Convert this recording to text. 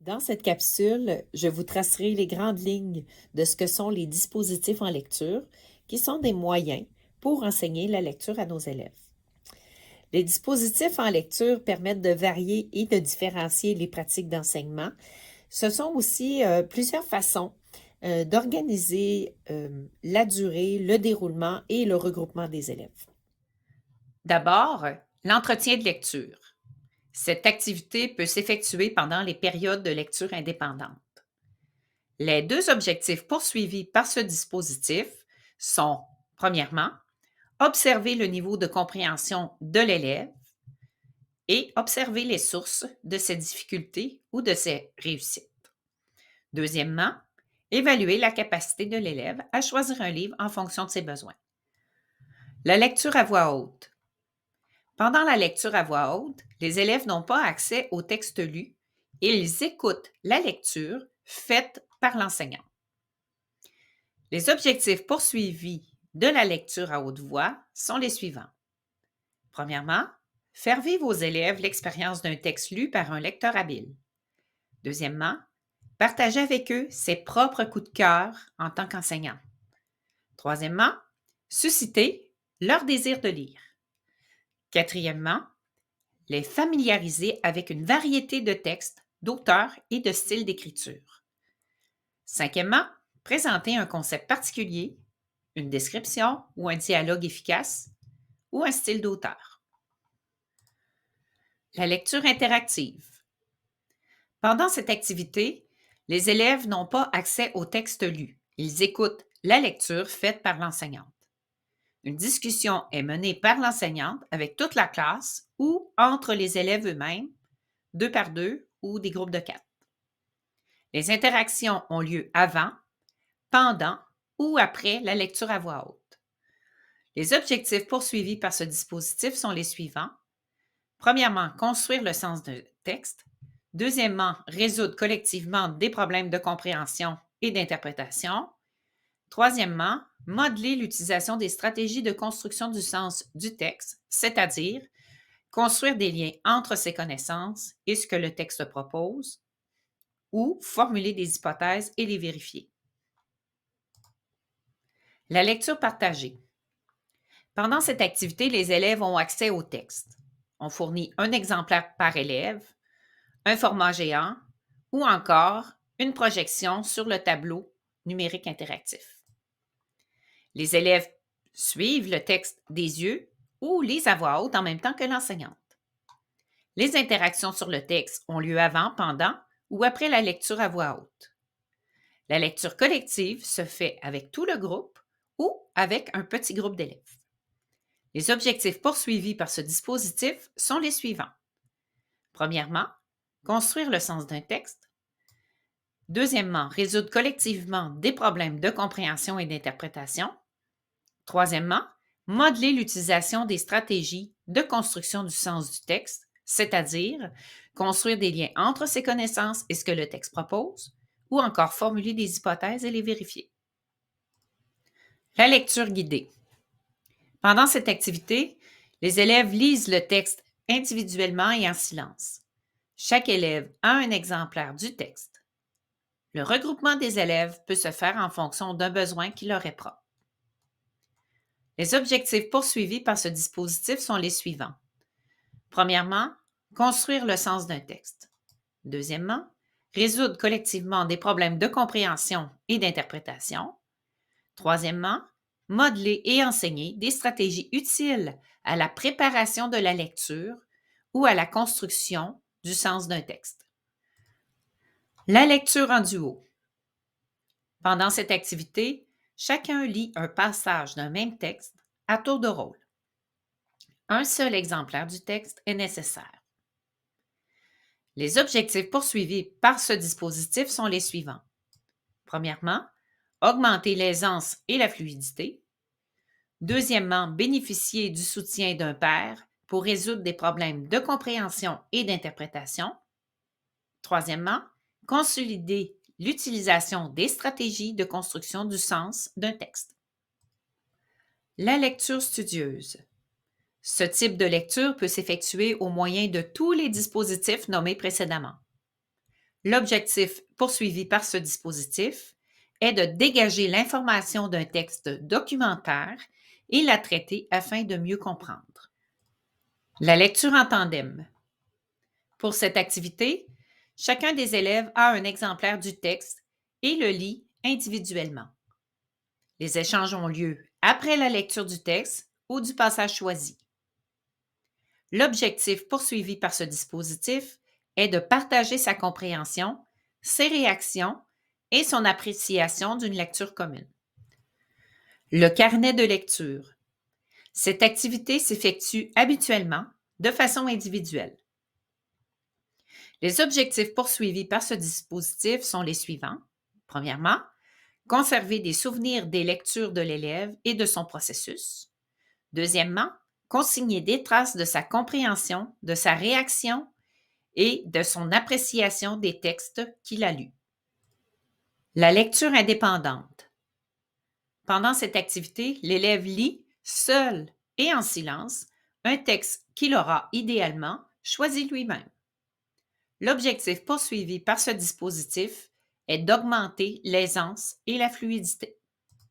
Dans cette capsule, je vous tracerai les grandes lignes de ce que sont les dispositifs en lecture, qui sont des moyens pour enseigner la lecture à nos élèves. Les dispositifs en lecture permettent de varier et de différencier les pratiques d'enseignement. Ce sont aussi plusieurs façons d'organiser la durée, le déroulement et le regroupement des élèves. D'abord, l'entretien de lecture. Cette activité peut s'effectuer pendant les périodes de lecture indépendante. Les deux objectifs poursuivis par ce dispositif sont, premièrement, observer le niveau de compréhension de l'élève et observer les sources de ses difficultés ou de ses réussites. Deuxièmement, évaluer la capacité de l'élève à choisir un livre en fonction de ses besoins. La lecture à voix haute. Pendant la lecture à voix haute, les élèves n'ont pas accès au texte lu et ils écoutent la lecture faite par l'enseignant. Les objectifs poursuivis de la lecture à haute voix sont les suivants. Premièrement, faire vivre aux élèves l'expérience d'un texte lu par un lecteur habile. Deuxièmement, partager avec eux ses propres coups de cœur en tant qu'enseignant. Troisièmement, susciter leur désir de lire. Quatrièmement, les familiariser avec une variété de textes, d'auteurs et de styles d'écriture. Cinquièmement, présenter un concept particulier, une description ou un dialogue efficace ou un style d'auteur. La lecture interactive. Pendant cette activité, les élèves n'ont pas accès au texte lu. Ils écoutent la lecture faite par l'enseignante. Une discussion est menée par l'enseignante avec toute la classe ou entre les élèves eux-mêmes, 2 par 2 ou des groupes de 4. Les interactions ont lieu avant, pendant ou après la lecture à voix haute. Les objectifs poursuivis par ce dispositif sont les suivants. Premièrement, construire le sens d'un texte. Deuxièmement, résoudre collectivement des problèmes de compréhension et d'interprétation. Troisièmement, modeler l'utilisation des stratégies de construction du sens du texte, c'est-à-dire construire des liens entre ces connaissances et ce que le texte propose, ou formuler des hypothèses et les vérifier. La lecture partagée. Pendant cette activité, les élèves ont accès au texte. On fournit un exemplaire par élève, un format géant ou encore une projection sur le tableau numérique interactif. Les élèves suivent le texte des yeux ou lisent à voix haute en même temps que l'enseignante. Les interactions sur le texte ont lieu avant, pendant ou après la lecture à voix haute. La lecture collective se fait avec tout le groupe ou avec un petit groupe d'élèves. Les objectifs poursuivis par ce dispositif sont les suivants. Premièrement, construire le sens d'un texte. Deuxièmement, résoudre collectivement des problèmes de compréhension et d'interprétation. Troisièmement, modeler l'utilisation des stratégies de construction du sens du texte, c'est-à-dire construire des liens entre ces connaissances et ce que le texte propose, ou encore formuler des hypothèses et les vérifier. La lecture guidée. Pendant cette activité, les élèves lisent le texte individuellement et en silence. Chaque élève a un exemplaire du texte. Le regroupement des élèves peut se faire en fonction d'un besoin qui leur est propre. Les objectifs poursuivis par ce dispositif sont les suivants. Premièrement, construire le sens d'un texte. Deuxièmement, résoudre collectivement des problèmes de compréhension et d'interprétation. Troisièmement, modeler et enseigner des stratégies utiles à la préparation de la lecture ou à la construction du sens d'un texte. La lecture en duo. Pendant cette activité, chacun lit un passage d'un même texte à tour de rôle. Un seul exemplaire du texte est nécessaire. Les objectifs poursuivis par ce dispositif sont les suivants. Premièrement, augmenter l'aisance et la fluidité. Deuxièmement, bénéficier du soutien d'un père pour résoudre des problèmes de compréhension et d'interprétation. Troisièmement, consolider l'utilisation des stratégies de construction du sens d'un texte. La lecture studieuse. Ce type de lecture peut s'effectuer au moyen de tous les dispositifs nommés précédemment. L'objectif poursuivi par ce dispositif est de dégager l'information d'un texte documentaire et la traiter afin de mieux comprendre. La lecture en tandem. Pour cette activité, chacun des élèves a un exemplaire du texte et le lit individuellement. Les échanges ont lieu après la lecture du texte ou du passage choisi. L'objectif poursuivi par ce dispositif est de partager sa compréhension, ses réactions et son appréciation d'une lecture commune. Le carnet de lecture. Cette activité s'effectue habituellement de façon individuelle. Les objectifs poursuivis par ce dispositif sont les suivants. Premièrement, conserver des souvenirs des lectures de l'élève et de son processus. Deuxièmement, consigner des traces de sa compréhension, de sa réaction et de son appréciation des textes qu'il a lus. La lecture indépendante. Pendant cette activité, l'élève lit seul et en silence un texte qu'il aura idéalement choisi lui-même. L'objectif poursuivi par ce dispositif est d'augmenter l'aisance et la fluidité.